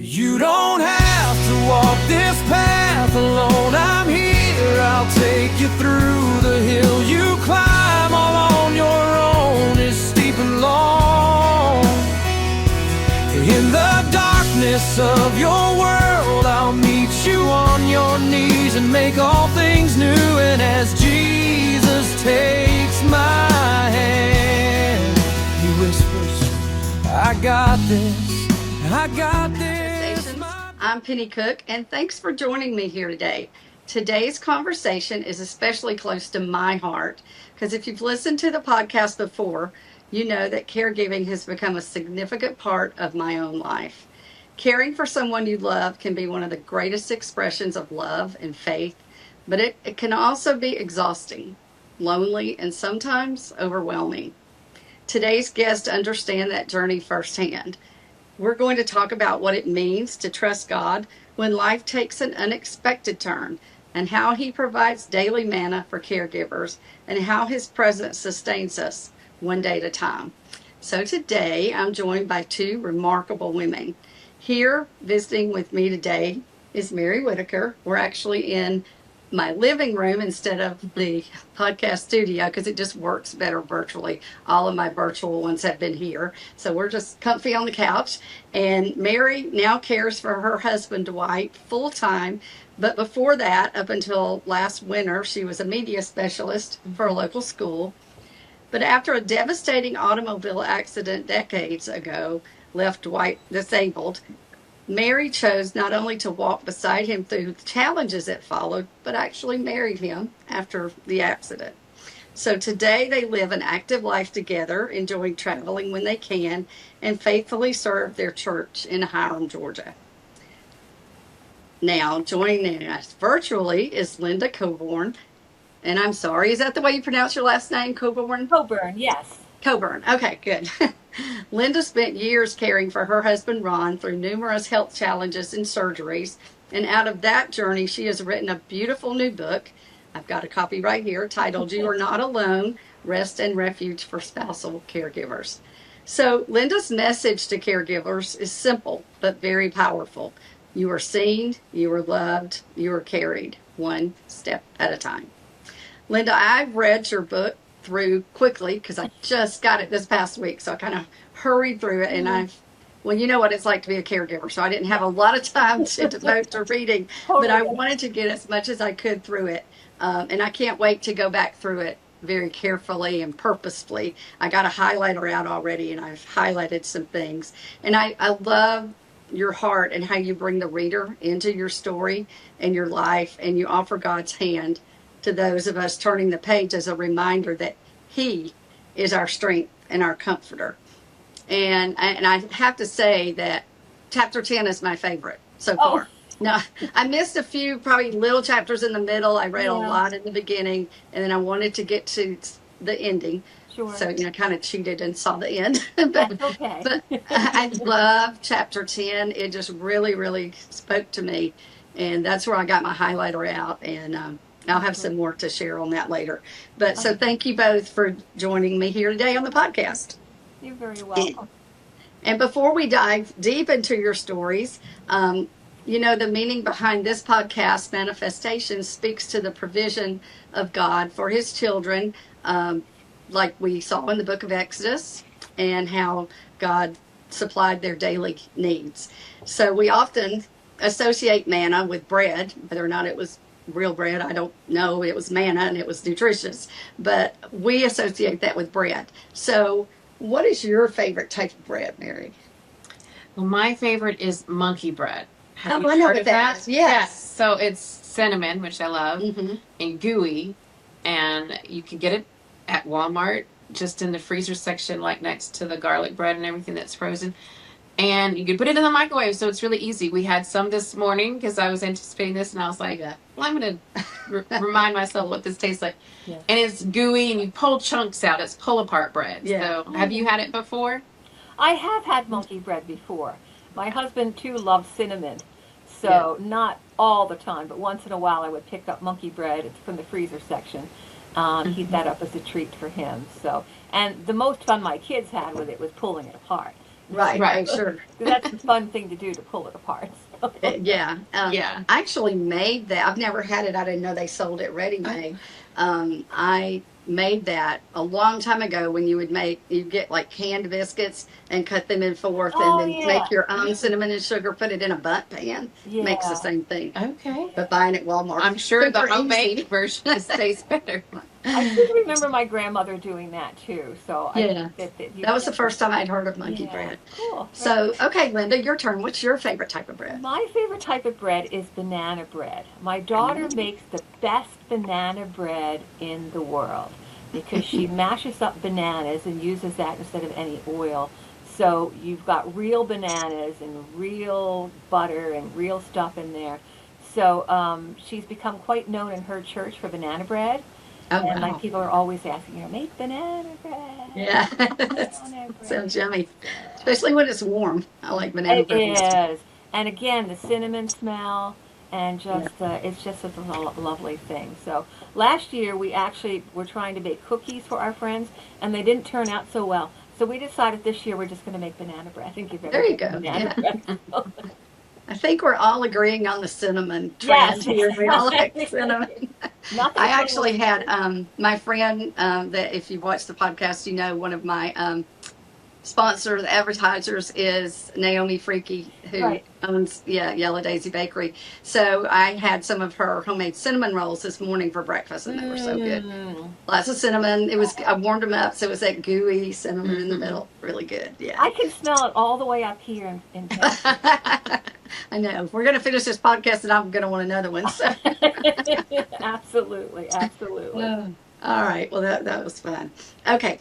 You don't have to walk this path alone. I'm here, I'll take you through the hill you climb all on your own. It's steep and long. In the darkness of your world, I'll meet you on your knees and make all things new. And as Jesus takes my hand, he whispers, I got this, I got this. I'm Penny Cook, and thanks for joining me here today. Today's conversation is especially close to my heart because if you've listened to the podcast before, you know that caregiving has become a significant part of my own life. Caring for someone you love can be one of the greatest expressions of love and faith, but it can also be exhausting, lonely, and sometimes overwhelming. Today's guests understand that journey firsthand. We're going to talk about what it means to trust God when life takes an unexpected turn, and how he provides daily manna for caregivers, and how his presence sustains us one day at a time. So today I'm joined by two remarkable women. Here visiting with me today is Mary Whitaker. We're actually in my living room instead of the podcast studio because it just works better virtually. All of my virtual ones have been here. So we're just comfy on the couch. And Mary now cares for her husband, Dwight, full time. But before that, up until last winter, she was a media specialist for a local school. But after a devastating automobile accident decades ago left Dwight disabled, Mary chose not only to walk beside him through the challenges that followed, but actually married him after the accident. So today they live an active life together, enjoying traveling when they can, and faithfully serve their church in Hiram, Georgia. Now, joining us virtually is Linda Cobourn. And I'm sorry, is that the way you pronounce your last name, Cobourn? Cobourn, yes. Cobourn, okay, good. Linda spent years caring for her husband, Ron, through numerous health challenges and surgeries. And out of that journey, she has written a beautiful new book. I've got a copy right here titled You Are Not Alone, Rest and Refuge for Spousal Caregivers. So Linda's message to caregivers is simple, but very powerful. You are seen, you are loved, you are carried, one step at a time. Linda, I've read your book through quickly because I just got it this past week, so I kind of hurried through it, and well, you know what it's like to be a caregiver, so I didn't have a lot of time to devote to reading, but I wanted to get as much as I could through it, and I can't wait to go back through it very carefully and purposefully. I got a highlighter out already, and I've highlighted some things, and I love your heart and how you bring the reader into your story and your life, and you offer God's hand to those of us turning the page as a reminder that he is our strength and our comforter. And I have to say that chapter 10 is my favorite so far. Now, I missed a few probably little chapters in the middle. I read a lot in the beginning, and then I wanted to get to the ending. Sure. So, kind of cheated and saw the end. That's okay. But I love chapter 10. It just really, really spoke to me. And that's where I got my highlighter out. And I'll have some more to share on that later. But so thank you both for joining me here today on the podcast. You're very welcome. And before we dive deep into your stories, the meaning behind this podcast, Manna-Festations, speaks to the provision of God for his children, like we saw in the book of Exodus, and how God supplied their daily needs. So we often associate manna with bread, whether or not it was real bread, I don't know. It was manna and it was nutritious, but we associate that with bread. So what is your favorite type of bread, Mary? Well, my favorite is monkey bread. Have you I know heard what of that is. Yes. So it's cinnamon, which I love, Mm-hmm. and gooey, and you can get it at Walmart, just in the freezer section, like next to the garlic bread and everything that's frozen. And you can put it in the microwave, so it's really easy. We had some this morning because I was anticipating this, and I was like, well, I'm going to remind myself what this tastes like. Yeah. And it's gooey, and you pull chunks out. It's pull-apart bread. Yeah. So have you had it before? I have had monkey bread before. My husband, too, loves cinnamon. So not all the time, but once in a while I would pick up monkey bread. It's from the freezer section. Heat that up as a treat for him. So, and the most fun my kids had with it was pulling it apart. Right. Right. Oh, sure. 'Cause that's a fun thing to do, to pull it apart. Yeah. Yeah. I actually made that. I've never had it. I didn't know they sold it ready made. I made that a long time ago when you get like canned biscuits and cut them in fourth and Oh then yeah, make your own cinnamon and sugar, put it in a bundt pan. Makes the yeah. same thing. Okay. But buying at Walmart. I'm sure the Super homemade easy. version tastes better. I seem to remember my grandmother doing that too. So I Yeah. think that you That was the first time I'd heard of monkey yeah, bread. cool. So, okay, Linda, your turn. What's your favorite type of bread? My favorite type of bread is banana bread. My daughter makes the best banana bread in the world because she mashes up bananas and uses that instead of any oil. So you've got real bananas and real butter and real stuff in there. So she's become quite known in her church for banana bread. Oh, And like wow. people are always asking, make banana bread. Yeah. Banana bread. Sounds yummy. Especially when it's warm. I like banana It bread. is. And again, the cinnamon smell and Yeah. just it's just such a lovely thing. So last year we actually were trying to bake cookies for our friends, and they didn't turn out so well. So we decided this year we're just going to make banana bread. I think you've There you go. banana Yeah. bread. I think we're all agreeing on the cinnamon Yes. trend here. We all like cinnamon. Nothing I actually had my friend that if you watch the podcast, you know one of my sponsor, the advertisers is Naomi Freaky, who Right. owns Yellow Daisy Bakery. So I had some of her homemade cinnamon rolls this morning for breakfast, and they were so good. Lots of cinnamon. I warmed them up, so it was that gooey cinnamon in the middle. Really good. Yeah. I can smell it all the way up here in Texas. I know. We're going to finish this podcast, and I'm going to want another one. So. Absolutely, absolutely. All right. Well, that was fun. Okay.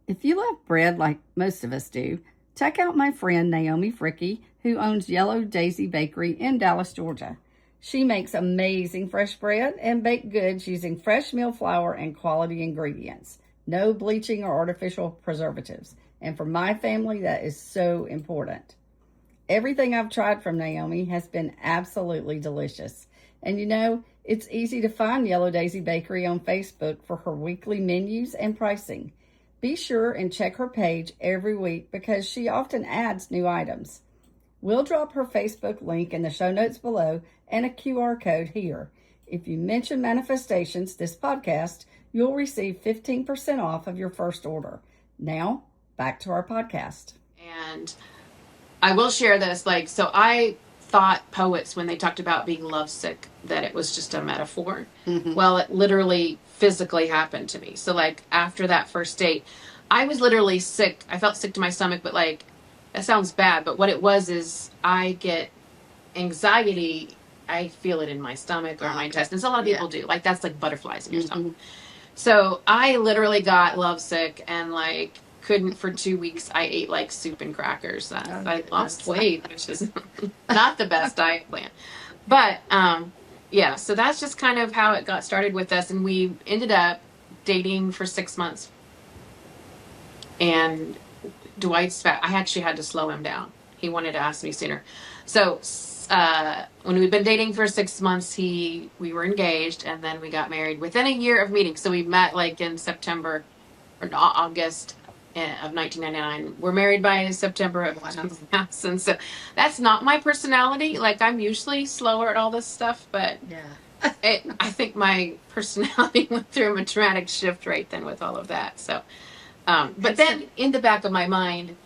If you love bread like most of us do, check out my friend Naomi Fricky, who owns Yellow Daisy Bakery in Dallas, Georgia. She makes amazing fresh bread and baked goods using fresh meal flour and quality ingredients. No bleaching or artificial preservatives. And for my family, that is so important. Everything I've tried from Naomi has been absolutely delicious. And you know, it's easy to find Yellow Daisy Bakery on Facebook for her weekly menus and pricing. Be sure and check her page every week because she often adds new items. We'll drop her Facebook link in the show notes below and a QR code here. If you mention Manna-Festations, this podcast, you'll receive 15% off of your first order. Now, back to our podcast. And I will share this, so I thought poets, when they talked about being lovesick, that it was just a metaphor. Mm-hmm. Well, it literally physically happened to me. So after that first date, I was literally sick. I felt sick to my stomach, but that sounds bad. But what it was is I get anxiety. I feel it in my stomach or my intestines. A lot of people do. That's like butterflies in your stomach. So I literally got lovesick and couldn't for 2 weeks. I ate soup and crackers. I lost weight, which is not the best diet plan. But yeah, so that's just kind of how it got started with us, and we ended up dating for 6 months. And I actually had to slow him down. He wanted to ask me sooner. So when we'd been dating for 6 months, we were engaged, and then we got married within a year of meeting. So we met in September or August of 1999. We're married by September of 2000. So that's not my personality. I'm usually slower at all this stuff, but I think my personality went through a dramatic shift right then with all of that. So, but then in the back of my mind,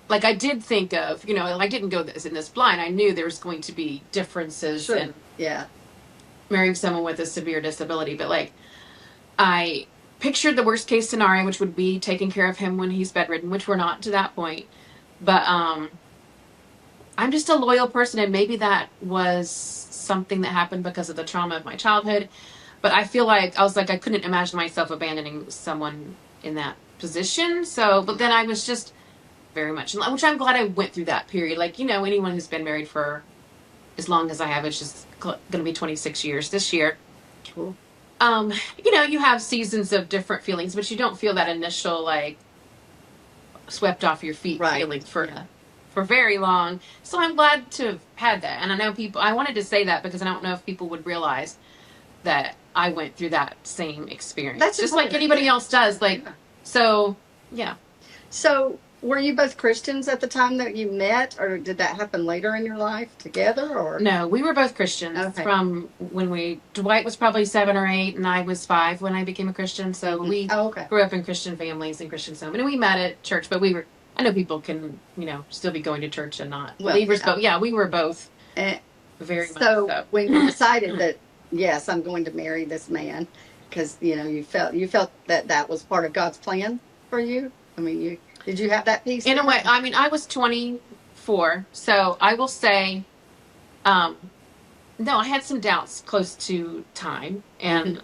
I did think of, I didn't go in this blind. I knew there was going to be differences in marrying someone with a severe disability, but I pictured the worst case scenario, which would be taking care of him when he's bedridden, which we're not to that point. But I'm just a loyal person, and maybe that was something that happened because of the trauma of my childhood. But I feel I couldn't imagine myself abandoning someone in that position. So, but then I was just very much in love, which I'm glad I went through that period. Anyone who's been married for as long as I have, it's just going to be 26 years this year. Cool. You have seasons of different feelings, but you don't feel that initial swept off your feet feeling for very long. So I'm glad to have had that. And I know I wanted to say that because I don't know if people would realize that I went through that same experience. That's just important. like anybody else does. So, yeah. So, were you both Christians at the time that you met, or did that happen later in your life together? Or No, we were both Christians okay, from when Dwight was probably 7 or 8, and I was 5 when I became a Christian. So we oh, okay, grew up in Christian families and Christian home, and we met at church. But we were, I know people can, still be going to church and not well, believers, yeah. but yeah, we were both And very much so, so. when you decided that yes, I'm going to marry this man, because you felt that that was part of God's plan for you. I mean, did you have that peace? In a way, I mean, I was 24, so I will say, no, I had some doubts close to time, and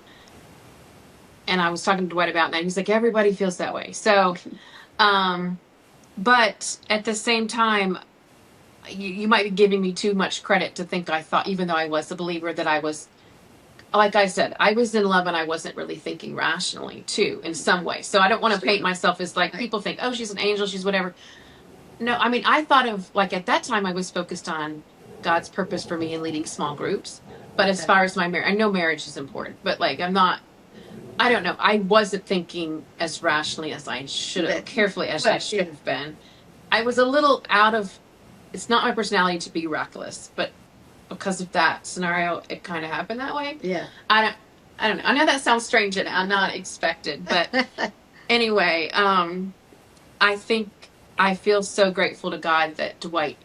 I was talking to Dwight about that. He's like, everybody feels that way. So, but at the same time, you might be giving me too much credit to think I thought, even though I was a believer, that I was, like I said, I was in love and I wasn't really thinking rationally too, in some way. So I don't want to paint myself as like people think, oh, she's an angel, she's whatever. No, I mean, I thought of, like, at that time I was focused on God's purpose for me in leading small groups. But as far as my marriage, I know marriage is important, but like, I don't know. I wasn't thinking as rationally as I should have, carefully as I should have been. I was a little it's not my personality to be reckless, but because of that scenario, it kind of happened that way. Yeah. I don't know. I know that sounds strange and not expected, but anyway, I think I feel so grateful to God that Dwight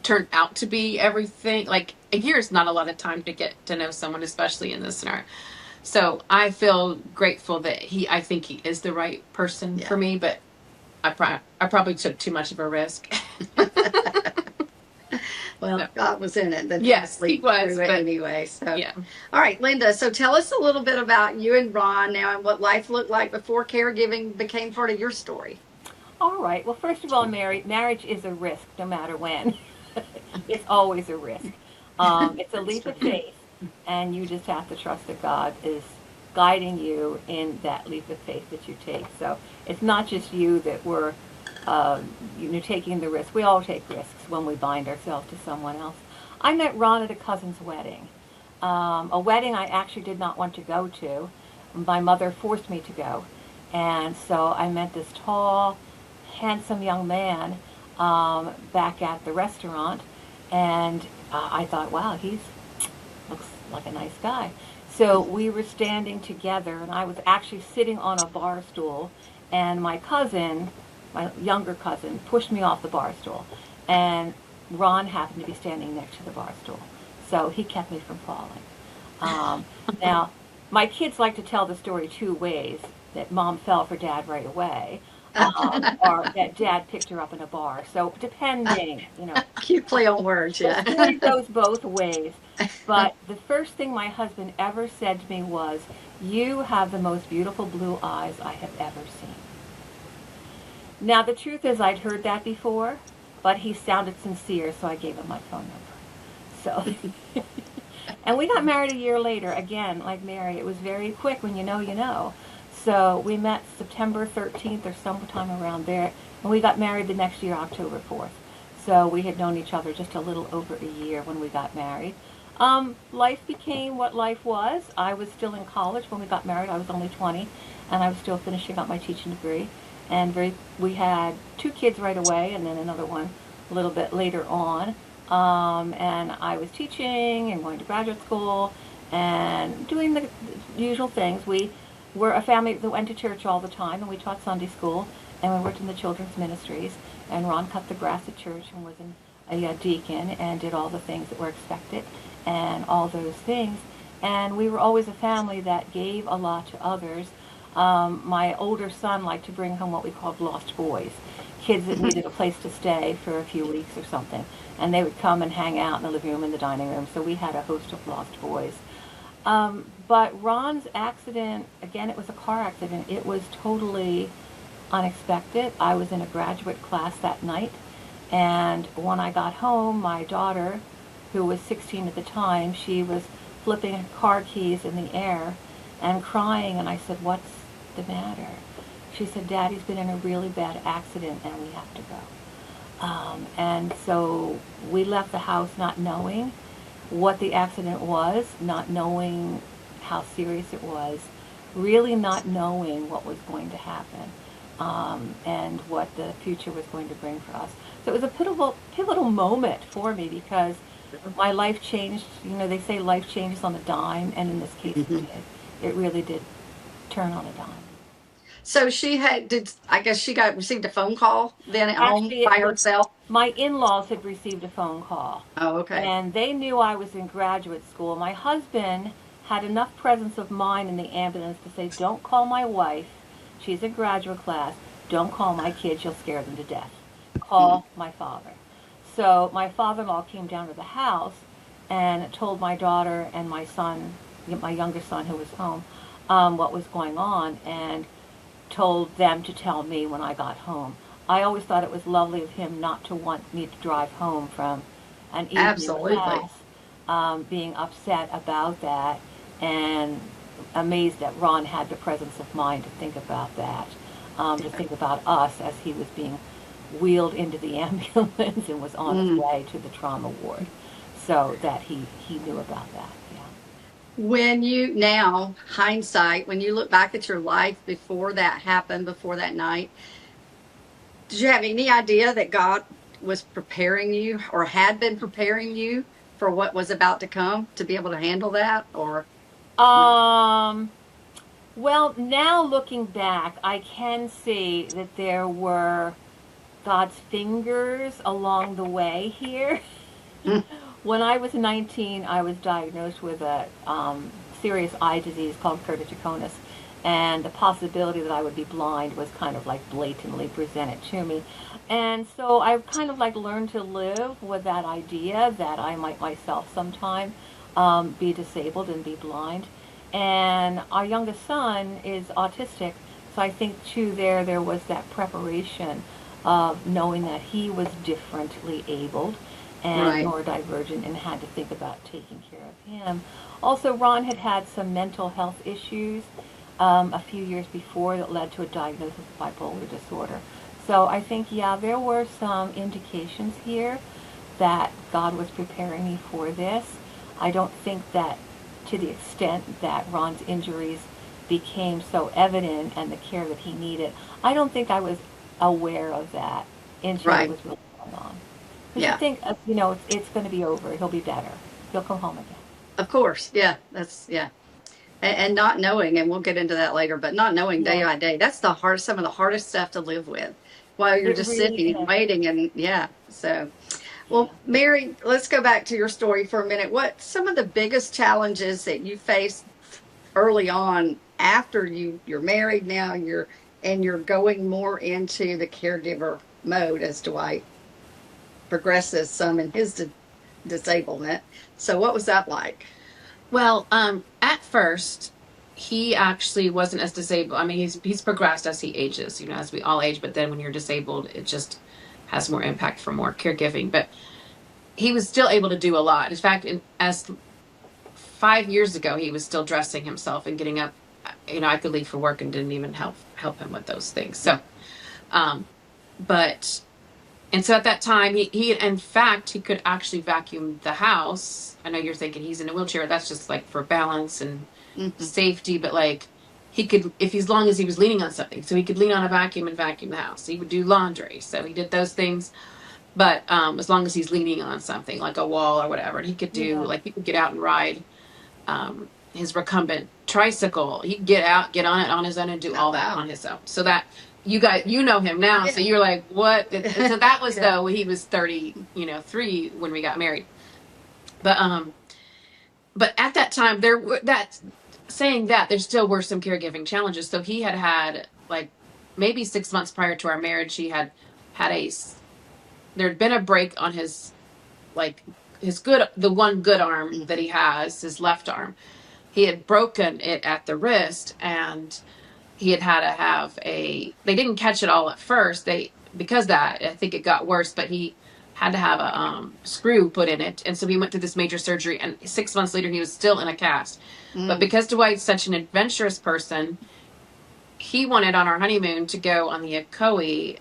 turned out to be everything. Like, a year is not a lot of time to get to know someone, especially in this scenario. So I feel grateful that I think he is the right person for me, but I probably took too much of a risk. Well, no. God was in it. Yes, he was. But anyway, so yeah. All right, Linda. So tell us a little bit about you and Ron now, and what life looked like before caregiving became part of your story. All right. Well, first of all, marriage is a risk, no matter when. It's always a risk. It's a leap of faith, and you just have to trust that God is guiding you in that leap of faith that you take. So it's not just you that we're taking the risk. We all take risks when we bind ourselves to someone else. I met Ron at a cousin's wedding. A wedding I actually did not want to go to. My mother forced me to go. And so I met this tall, handsome young man back at the restaurant. And I thought, wow, looks like a nice guy. So we were standing together, and I was actually sitting on a bar stool, and my younger cousin, pushed me off the bar stool, and Ron happened to be standing next to the bar stool. So he kept me from falling. Now, my kids like to tell the story two ways, that Mom fell for Dad right away, or that Dad picked her up in a bar. So depending, Cute play on words, yeah. The story goes both ways. But the first thing my husband ever said to me was, "You have the most beautiful blue eyes I have ever seen." Now, the truth is, I'd heard that before, but he sounded sincere, so I gave him my phone number. So, and we got married a year later. Again, like Mary, it was very quick. When you know, you know. So we met September 13th or sometime around there, and we got married the next year, October 4th. So we had known each other just a little over a year when we got married. Life became what life was. I was still in college when we got married. I was only 20, and I was still finishing up my teaching degree. And we had 2 kids right away, and then another one a little bit later on. And I was teaching and going to graduate school and doing the usual things. We were a family that went to church all the time, and we taught Sunday school, and we worked in the children's ministries. And Ron cut the grass at church and was a deacon and did all the things that were expected and all those things. And we were always a family that gave a lot to others. My older son liked to bring home what we called lost boys, kids that needed a place to stay for a few weeks or something. And they would come and hang out in the living room and the dining room. So we had a host of lost boys. But Ron's accident, again, it was a car accident. It was totally unexpected. I was in a graduate class that night, and when I got home, my daughter, who was 16 at the time, she was flipping her car keys in the air and crying, and I said, "What's the matter?" She said, "Daddy's been in a really bad accident and we have to go." And so we left the house not knowing what the accident was, not knowing how serious it was, really not knowing what was going to happen. and what the future was going to bring for us. So it was a pivotal moment for me because my life changed. They say life changes on a dime, and in this case it did. It really did turn on a dime. So I guess she received a phone call then at home Actually, by herself? my in-laws had received a phone call, Oh, okay. and they knew I was in graduate school. My husband had enough presence of mind in the ambulance to say, "Don't call my wife. She's in graduate class. Don't call my kids. You'll scare them to death. Call my father." So my father-in-law came down to the house and told my daughter and my son, my younger son who was home, what was going on, and told them to tell me when I got home. I always thought it was lovely of him not to want me to drive home from an evening Absolutely. class, being upset about that, and amazed that Ron had the presence of mind to think about that, to think about us as he was being wheeled into the ambulance and was on his way to the trauma ward, so that he knew about that. When you now, hindsight, when you look back at your life before that happened, before that night, did you have any idea that God was preparing you or had been preparing you for what was about to come to be able to handle that, or Well, now looking back, I can see that there were God's fingers along the way here. Mm. When I was 19, I was diagnosed with a serious eye disease called keratoconus, and the possibility that I would be blind was kind of like blatantly presented to me. And so I kind of like learned to live with that idea that I might myself sometime be disabled and be blind. And our youngest son is autistic, so I think too there was that preparation of knowing that he was differently abled and Right. neurodivergent, and had to think about taking care of him. Also, Ron had had some mental health issues a few years before that led to a diagnosis of bipolar disorder. So I think, yeah, there were some indications here that God was preparing me for this. I don't think that to the extent that Ron's injuries became so evident and the care that he needed, I don't think I was aware of that until Right. it was really going on. Because Yeah. you think, it's going to be over. He'll be better. He'll come home again. Of course, yeah, yeah. And not knowing, and we'll get into that later, but not knowing day Yeah, by day, that's some of the hardest stuff to live with while you're it just really sitting and is. waiting. And yeah, so, Yeah. well, Mary, let's go back to your story for a minute. What some of the biggest challenges that you faced early on after you're married now, you're going more into the caregiver mode as Dwight progresses some in his disablement. So what was that like? Well, at first, he actually wasn't as disabled. I mean, he's progressed as he ages, as we all age. But then when you're disabled, it just has more impact for more caregiving. But he was still able to do a lot. In fact, as 5 years ago, he was still dressing himself and getting up. I could leave for work and didn't even help him with those things. So, but. And so at that time, he in fact, he could actually vacuum the house. I know you're thinking he's in a wheelchair. That's just like for balance and Mm-hmm. safety. But like he could, as long as he was leaning on something. So he could lean on a vacuum and vacuum the house. He would do laundry. So he did those things. But as long as he's leaning on something like a wall or whatever. And he could do, Yeah. he could get out and ride his recumbent tricycle. He could get out, get on it on his own and do all that on his own. So that you guys, know him now. So you're like, what? So that was Yeah. though he was 33 when we got married. But at that time there still were some caregiving challenges. So he had like maybe 6 months prior to our marriage, he had there'd been a break on his the one good arm that he has, his left arm. He had broken it at the wrist, and he had to have they didn't catch it all at first. Because that, I think it got worse, but he had to have a screw put in it. And so he went through this major surgery, and 6 months later, he was still in a cast. But because Dwight's such an adventurous person, he wanted on our honeymoon to go on the Ocoee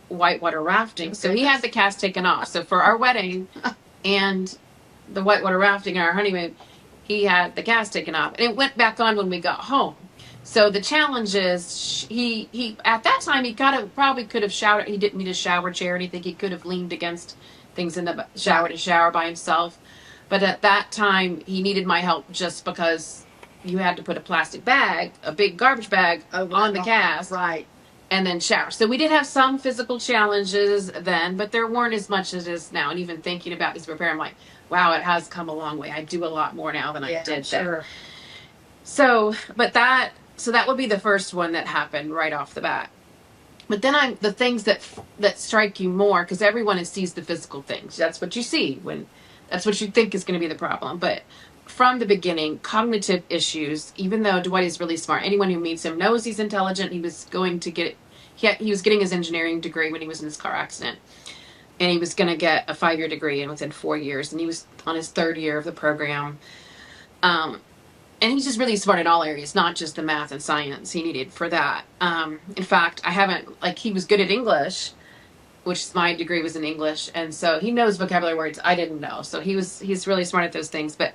whitewater rafting. So he had the cast taken off. So for our wedding and the whitewater rafting and our honeymoon, he had the cast taken off. And it went back on when we got home. So the challenge is he at that time he probably could have showered. He didn't need a shower chair or anything. He could have leaned against things in the shower to shower by himself. But at that time he needed my help just because you had to put a plastic bag, a big garbage bag, on the cast, right, and then shower. So we did have some physical challenges then, but there weren't as much as it is now. And even thinking about this repair, I'm like, wow, it has come a long way. I do a lot more now than I did then. So that would be the first one that happened right off the bat. But then the things that strike you more, because everyone sees the physical things. That's what you see that's what you think is going to be the problem. But from the beginning, cognitive issues. Even though Dwight is really smart, anyone who meets him knows he's intelligent. He was going to get he was getting his engineering degree when he was in his car accident, and he was going to get a 5-year degree and within 4 years, and he was on his 3rd year of the program. And he's just really smart in all areas, not just the math and science he needed for that. In fact, he was good at English, which my degree was in English. And so he knows vocabulary words I didn't know. So he's really smart at those things. But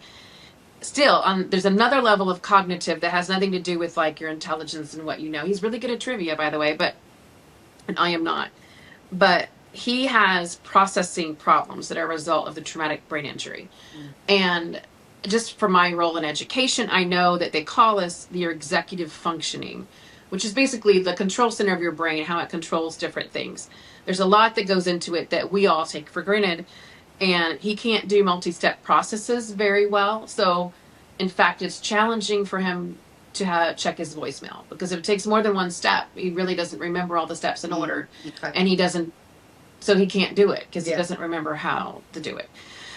still, there's another level of cognitive that has nothing to do with like your intelligence and what you know. He's really good at trivia, by the way, and I am not. But he has processing problems that are a result of the traumatic brain injury. And just for my role in education, I know that they call us your executive functioning, which is basically the control center of your brain, how it controls different things. There's a lot that goes into it that we all take for granted, and he can't do multi-step processes very well. So, in fact, it's challenging for him to check his voicemail, because if it takes more than one step, he really doesn't remember all the steps in order, and he can't do it because he doesn't remember how to do it.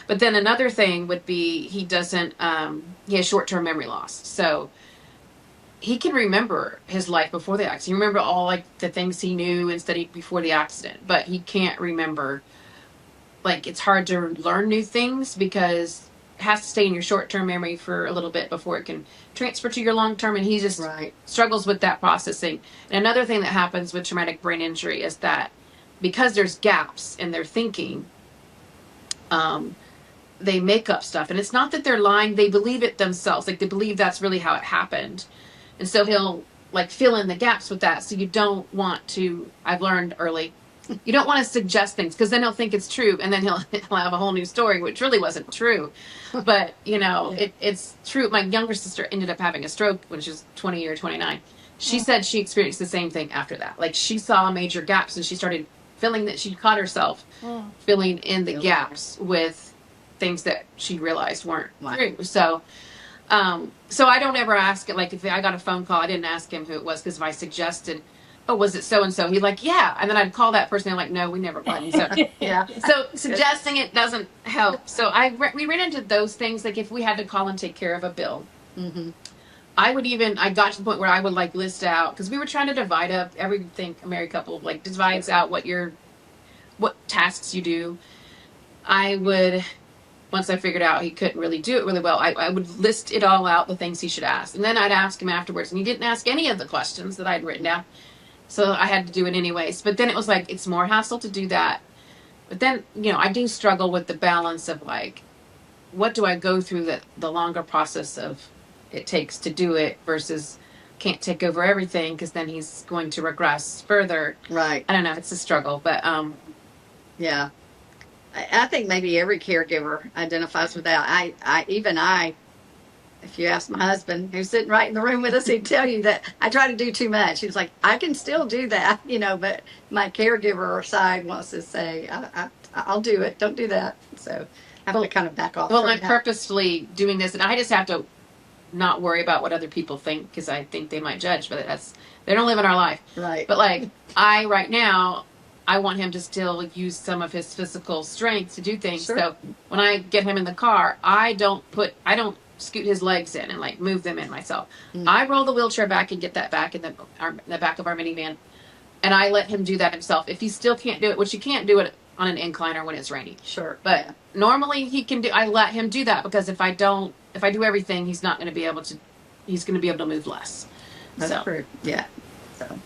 But then another thing would be he has short-term memory loss. So he can remember his life before the accident. He remember all like the things he knew and studied before the accident, but he can't remember, like, it's hard to learn new things because it has to stay in your short-term memory for a little bit before it can transfer to your long-term, and he just struggles with that processing. And another thing that happens with traumatic brain injury is that because there's gaps in their thinking, they make up stuff, and it's not that they're lying. They believe it themselves. Like, they believe that's really how it happened. And so he'll like fill in the gaps with that. So you don't want to, I've learned early, you don't want to suggest things, because then he'll think it's true, and then he'll have a whole new story, which really wasn't true. But, it's true. My younger sister ended up having a stroke when she was 20 or 29. She said she experienced the same thing after that. Like, she saw major gaps, and she started feeling that she caught herself filling in the gaps with things that she realized weren't true. So I don't ever ask it. Like, if I got a phone call, I didn't ask him who it was, because if I suggested, oh, was it so-and-so? He'd like, yeah. And then I'd call that person and like, no, we never got him. So, so suggesting it doesn't help. So we ran into those things. Like, if we had to call and take care of a bill, I got to the point where I would like list out, because we were trying to divide up everything. A married couple like divides out what tasks you do. Once I figured out he couldn't really do it really well, I would list it all out, the things he should ask. And then I'd ask him afterwards, and he didn't ask any of the questions that I'd written down. So I had to do it anyways. But then it was like, it's more hassle to do that. But then, I do struggle with the balance of like, what do I go through the longer process of it takes to do it versus can't take over everything, because then he's going to regress further. Right. I don't know. It's a struggle, but yeah. I think maybe every caregiver identifies with that. If you ask my husband, who's sitting right in the room with us, he'd tell you that I try to do too much. He's like, I can still do that, but my caregiver side wants to say, I'll do it. Don't do that. So I have to kind of back off. Well, I'm purposefully doing this, and I just have to not worry about what other people think, because I think they might judge, but they don't live in our life. Right. But like, right now, I want him to still use some of his physical strength to do things. Sure. So when I get him in the car, I don't scoot his legs in and like move them in myself. I roll the wheelchair back and get that back in the back of our minivan, and I let him do that himself. If he still can't do it, which he can't do it on an incline or when it's raining. Sure. But normally he can do. I let him do that, because if I do everything, he's not going to be able to. He's going to be able to move less. That's true. Yeah. So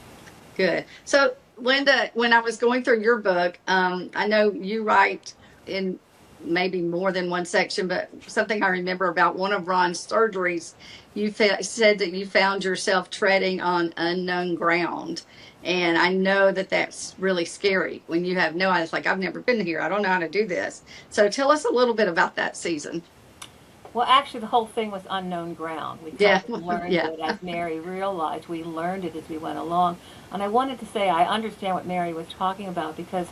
good. So Linda, when I was going through your book, I know you write in maybe more than one section, but something I remember about one of Ron's surgeries, you said that you found yourself treading on unknown ground. And I know that that's really scary when you have no idea. It's like, I've never been here. I don't know how to do this. So tell us a little bit about that season. Well, actually, the whole thing was unknown ground. We Yeah. kind of learned Yeah. it as Mary realized. We learned it as we went along. And I wanted to say I understand what Mary was talking about, because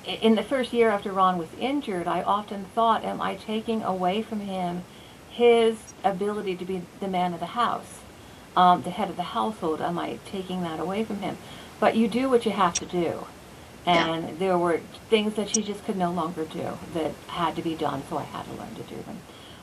in the first year after Ron was injured, I often thought, am I taking away from him his ability to be the man of the house, the head of the household? Am I taking that away from him? But you do what you have to do. And there were things that she just could no longer do that had to be done, so I had to learn to do them.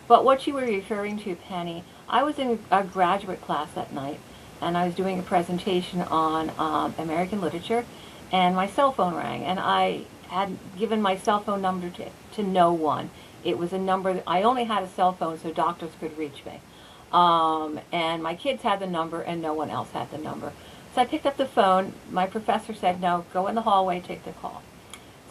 But what you were referring to, Penny, I was in a graduate class that night, and I was doing a presentation on American literature, and my cell phone rang, and I had given my cell phone number to no one. It was a number that I only had a cell phone so doctors could reach me. And my kids had the number, and no one else had the number. So I picked up the phone. My professor said, no, go in the hallway, take the call.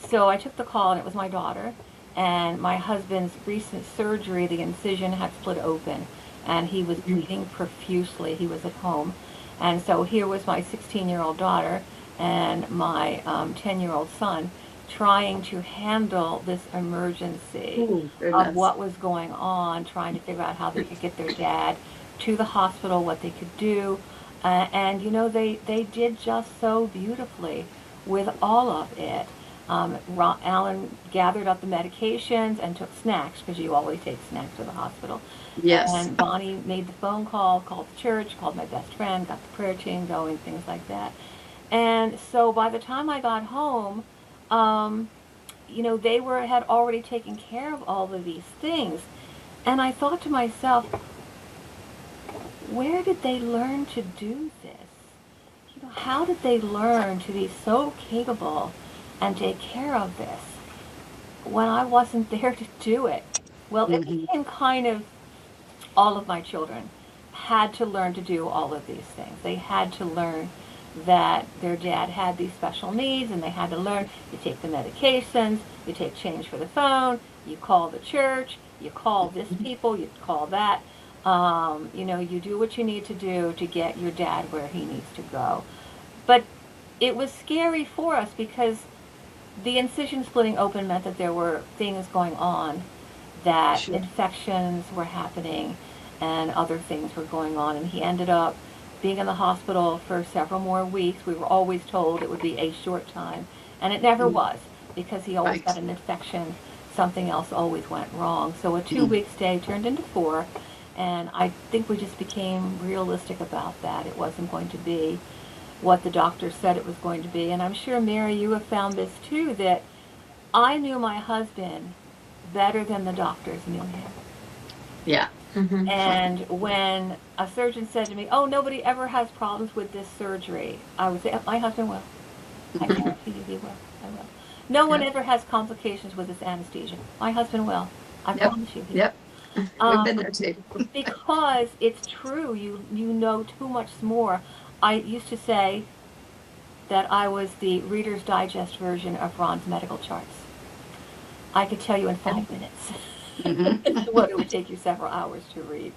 So I took the call, and it was my daughter. And my husband's recent surgery, the incision had split open, and he was bleeding profusely. He was at home. And so here was my 16-year-old daughter and my 10-year-old son trying to handle this emergency of what was going on, trying to figure out how they could get their dad to the hospital, what they could do. And, you know, they did just so beautifully with all of it. Alan gathered up the medications and took snacks, because you always take snacks to the hospital. Yes. And Bonnie made the phone call, called the church, called my best friend, got the prayer team going, things like that. And so by the time I got home, you know, they had already taken care of all of these things. And I thought to myself, where did they learn to do this? You know, how did they learn to be so capable and take care of this when I wasn't there to do it? Well, it became kind of, all of my children had to learn to do all of these things. They had to learn that their dad had these special needs, and they had to learn, you take the medications, you take change for the phone, you call the church, you call this people, you call that. You know, you do what you need to do to get your dad where he needs to go. But it was scary for us, because the incision splitting open meant that there were things going on, that infections were happening and other things were going on. And he ended up being in the hospital for several more weeks. We were always told it would be a short time, and it never was, because he always got an infection. Something else always went wrong. So a 2-week stay turned into 4, and I think we just became realistic about that. It wasn't going to be what the doctor said it was going to be. And I'm sure, Mary, you have found this too, that I knew my husband better than the doctors knew him. Yeah. Mm-hmm. And when a surgeon said to me, oh, nobody ever has problems with this surgery, I would say, my husband will. I guarantee you he will. I will. No one ever has complications with this anesthesia. My husband will. I promise you. He will. We've been there too. Because it's true. You know too much more. I used to say that I was the Reader's Digest version of Ron's medical charts. I could tell you in 5 minutes what it would take you several hours to read.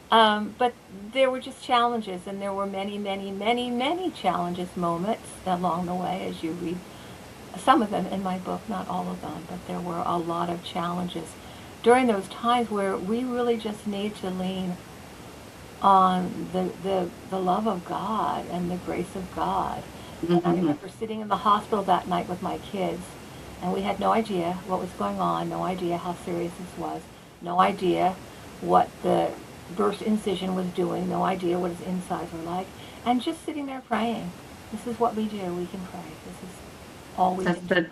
But there were just challenges, and there were many, many, many, many challenges, moments along the way as you read some of them in my book, not all of them, but there were a lot of challenges during those times where we really just need to lean on the love of God and the grace of God. And I remember sitting in the hospital that night with my kids, and we had no idea what was going on, no idea how serious this was, no idea what the burst incision was doing, no idea what his insides were like, and just sitting there praying. This is what we do. We can pray. This is all we can do.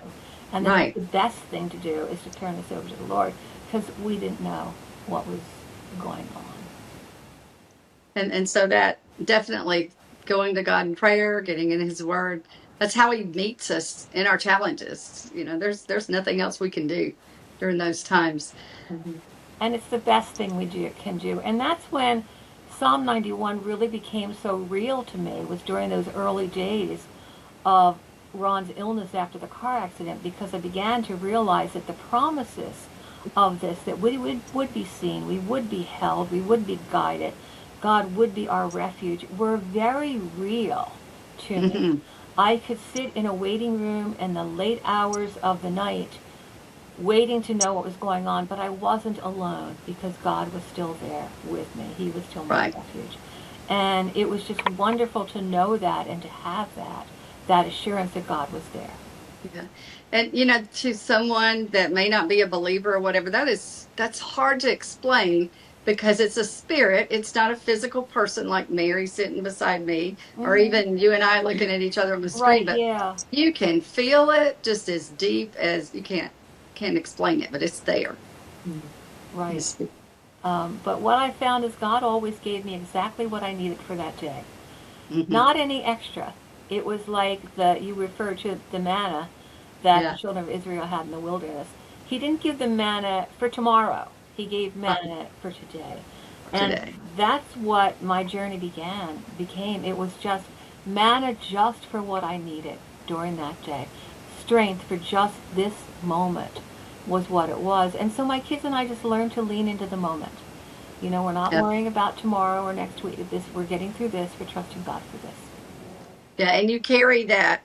And then the best thing to do is to turn this over to the Lord, because we didn't know what was going on. And so that definitely going to God in prayer, getting in His Word, that's how He meets us in our challenges. You know, there's nothing else we can do during those times. And it's the best thing we can do. And that's when Psalm 91 really became so real to me, was during those early days of Ron's illness after the car accident, because I began to realize that the promises of this, that we would be seen, we would be held, we would be guided, God would be our refuge, were very real to me. Mhm. I could sit in a waiting room in the late hours of the night waiting to know what was going on, but I wasn't alone because God was still there with me. He was still my Right. refuge. And it was just wonderful to know that and to have that assurance that God was there. Yeah. And to someone that may not be a believer or whatever, that's hard to explain because it's a spirit. It's not a physical person like Mary sitting beside me or Mm-hmm. even you and I looking at each other on the screen, Right, but yeah. you can feel it just as deep as you can't explain it, but it's there. Right. It's- But what I found is God always gave me exactly what I needed for that day. mhm. Not any extra. It was like you referred to the manna that Yeah. the children of Israel had in the wilderness. He didn't give them manna for tomorrow. He gave manna for today. And Today. that's what my journey became. It was just manna just for what I needed during that day. Strength for just this moment was what it was. And so my kids and I just learned to lean into the moment. We're not Yep. worrying about tomorrow or next week. We're getting through this. We're trusting God for this. Yeah, and you carry that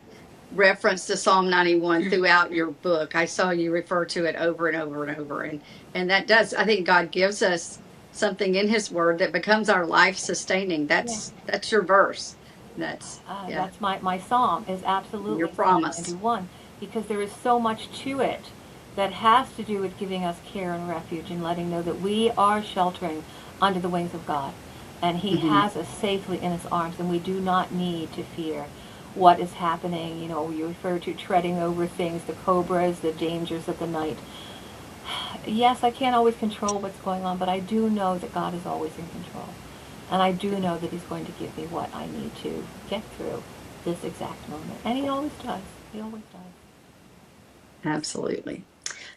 reference to Psalm 91 throughout your book. I saw you refer to it over and over and over. And that does, I think God gives us something in his word that becomes our life sustaining. Yeah. That's your verse. Yeah, That's my psalm is absolutely your Psalm promise. 91, because there is so much to it that has to do with giving us care and refuge and letting know that we are sheltering under the wings of God, and he Mhm. has us safely in his arms, and we do not need to fear what is happening. You refer to treading over things, the cobras, the dangers of the night. Yes, I can't always control what's going on, but I do know that God is always in control. And I do know that he's going to give me what I need to get through this exact moment. And he always does. He always does. Absolutely.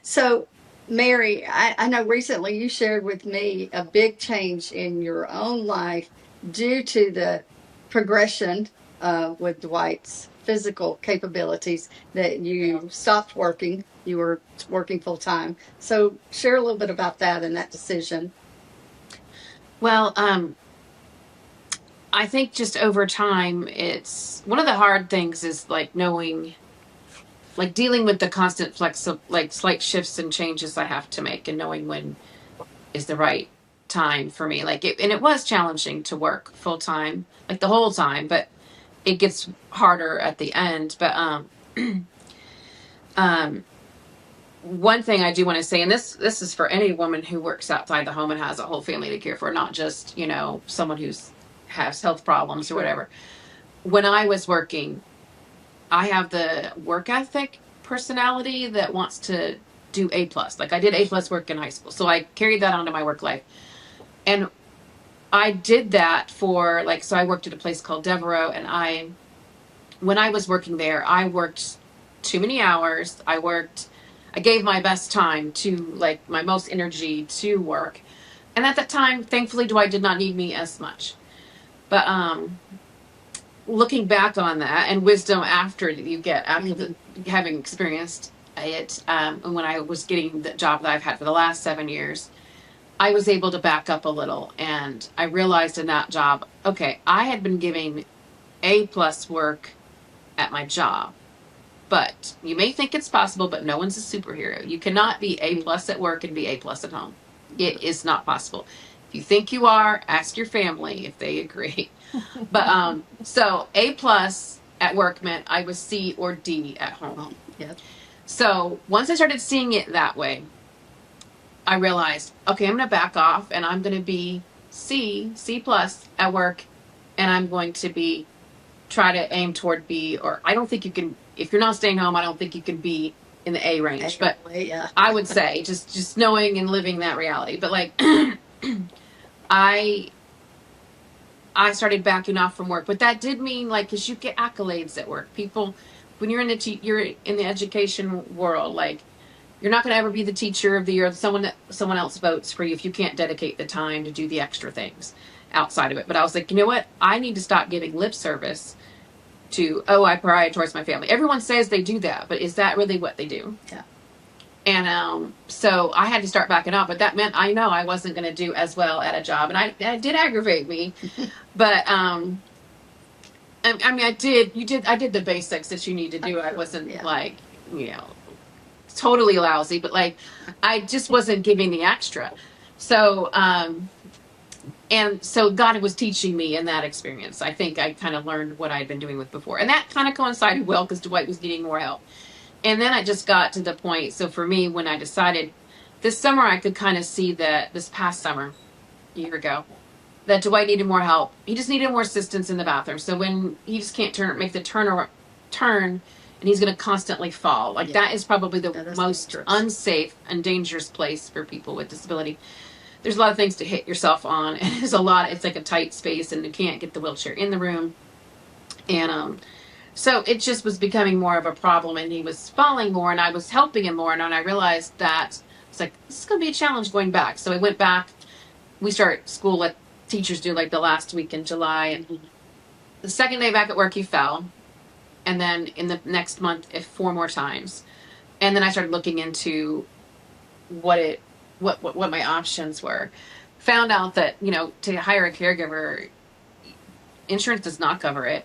So, Mary, I know recently you shared with me a big change in your own life due to the progression with Dwight's physical capabilities that you stopped working. You were working full time. So, share a little bit about that and that decision. Well, I think just over time, it's one of the hard things is like knowing, like dealing with the constant like slight shifts and changes I have to make, and knowing when is the right time for me. And it was challenging to work full time, like the whole time, but it gets harder at the end. But um, one thing I do want to say, and this is for any woman who works outside the home and has a whole family to care for, not just someone who's has health problems or whatever. When I was working, I have the work ethic personality that wants to do A plus. Like I did A plus work in high school, so I carried that onto my work life, and I did that for so I worked at a place called Devereaux, and when I was working there, I worked too many hours. I gave my best time to my most energy to work, and at that time, thankfully, Dwight did not need me as much. But looking back on that, and wisdom after having experienced it, and when I was getting the job that I've had for the last 7 years, I was able to back up a little, and I realized in that job, okay, I had been giving A plus work at my job, but you may think it's possible, but no one's a superhero. You cannot be A plus at work and be A plus at home. It is not possible. If you think you are, ask your family if they agree. But so A plus at work meant I was C or D at home. Yeah. So once I started seeing it that way, I realized, okay, I'm going to back off and I'm going to be C plus at work, and I'm going to try to aim toward B. Or I don't think you can, if you're not staying home, I don't think you can be in the A range. But yeah. I would say just knowing and living that reality. But I started backing off from work, but that did mean because you get accolades at work. People, when you're in the education world, you're not going to ever be the teacher of the year. Someone else votes for you if you can't dedicate the time to do the extra things outside of it. But I was like, you know what? I need to stop giving lip service to, oh, I prioritize my family. Everyone says they do that, but is that really what they do? Yeah. And so I had to start backing up, but that meant I know I wasn't going to do as well at a job, and that did aggravate me. But I mean, I did the basics that you need to do. I wasn't like, totally lousy, but like, I just wasn't giving the extra. So, and so God was teaching me in that experience. I think I kind of learned what I'd been doing with before, and that kind of coincided well because Dwight was needing more help. And then I just got to the point. So for me, when I decided this summer, I could kind of see that this past summer, a year ago, that Dwight needed more help. He just needed more assistance in the bathroom. So when he just can't make the turn, and he's going to constantly fall. Like that is probably the most dangerous, unsafe and dangerous place for people with disability. There's a lot of things to hit yourself on. And there's a lot. It's like a tight space, and you can't get the wheelchair in the room. And so it just was becoming more of a problem, and he was falling more, and I was helping him more, and I realized that it's like, this is going to be a challenge going back. So I went back. We start school like teachers do, like the last week in July, and the second day back at work, he fell, and then in the next month, 4 more times, and then I started looking into what my options were. Found out that to hire a caregiver, insurance does not cover it.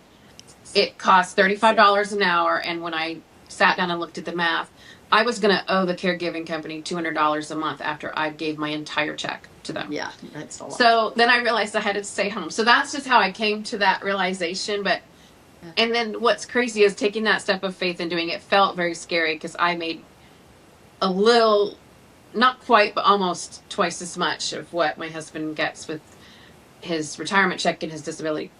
It costs $35 an hour, and when I sat down and looked at the math, I was going to owe the caregiving company $200 a month after I gave my entire check to them. Yeah, that's a lot. So then I realized I had to stay home. So that's just how I came to that realization. And then what's crazy is taking that step of faith and doing it felt very scary because I made a little, not quite, but almost twice as much of what my husband gets with his retirement check and his disability.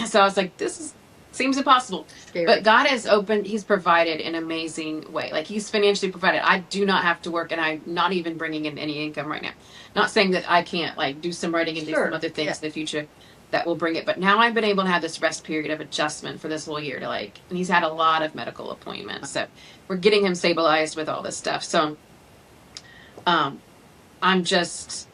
So I was like, this seems impossible. Scary. But God has he's provided an amazing way. Like he's financially provided. I do not have to work, and I'm not even bringing in any income right now. Not saying that I can't like do some writing and do some other things in the future that will bring it. But now I've been able to have this rest period of adjustment for this whole year and he's had a lot of medical appointments. So we're getting him stabilized with all this stuff. So I'm just,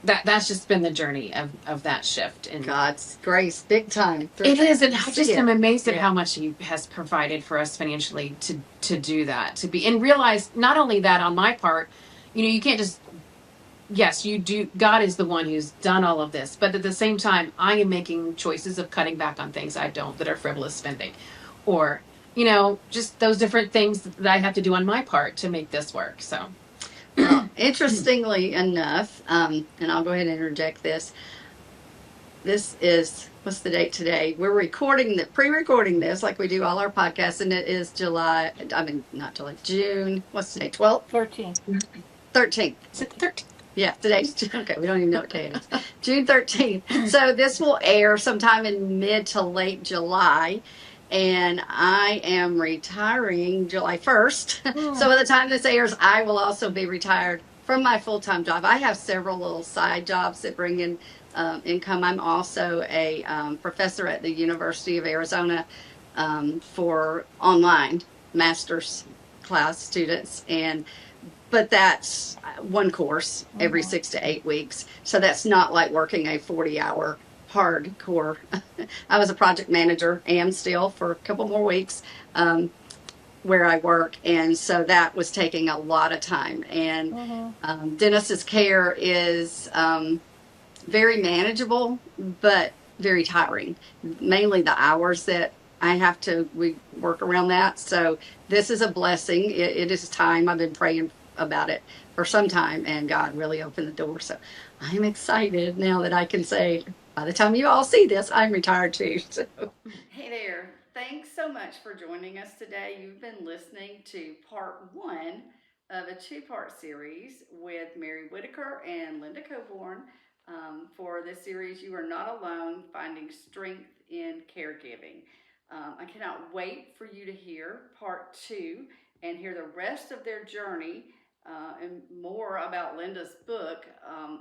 that's just been the journey of that shift. And God's grace, big time. It is, and I just am amazed at how much He has provided for us financially to do that, and realize not only that on my part, you can't just, yes, you do. God is the one who's done all of this, but at the same time, I am making choices of cutting back on things that are frivolous spending, or just those different things that I have to do on my part to make this work. So. Well, interestingly enough, and I'll go ahead and interject this. This is, what's the date today? We're pre-recording this like we do all our podcasts, and it is not July, June, what's today, 12th? 13th. 13th. Is it 13th? Yeah, today's, okay, we don't even know what day it is. June 13th. So this will air sometime in mid to late July. And I am retiring July 1st. So by the time this airs, I will also be retired from my full-time job. I have several little side jobs that bring in income. I'm also a professor at the University of Arizona for online master's class students. But that's one course every 6 to 8 weeks. So that's not like working a 40-hour hardcore. I was a project manager, am still for a couple more weeks where I work, and so that was taking a lot of time. And Dennis's care is very manageable, but very tiring. Mainly the hours that we work around that. So this is a blessing. It is time. I've been praying about it for some time, and God really opened the door. So I'm excited now that I can say, by the time you all see this, I'm retired too. So. Hey there. Thanks so much for joining us today. You've been listening to part 1 of a 2-part series with Mary Whitaker and Linda Cobourn. For this series, You Are Not Alone, Finding Strength in Caregiving. I cannot wait for you to hear part 2 and hear the rest of their journey and more about Linda's book,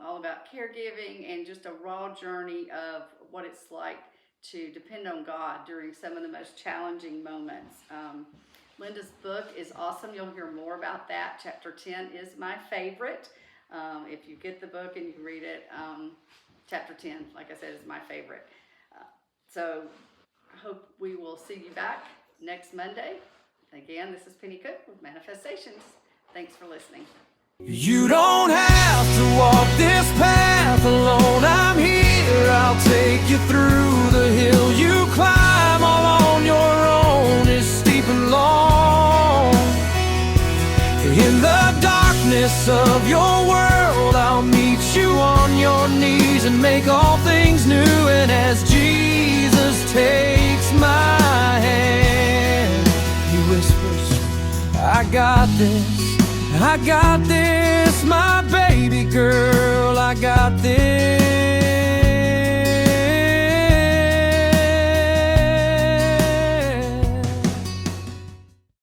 all about caregiving and just a raw journey of what it's like to depend on God during some of the most challenging moments. Linda's book is awesome. You'll hear more about that. Chapter 10 is my favorite. If you get the book and you read it, chapter 10, like I said, is my favorite. So I hope we will see you back next Monday. Again, this is Penny Cook with Manna-Festations. Thanks for listening. You don't have to walk this path alone. I'm here, I'll take you through the hill you climb all on your own. It's steep and long. In the darkness of your world, I'll meet you on your knees and make all things new. And as Jesus takes my hand, he whispers, I got this, my baby girl, I got this.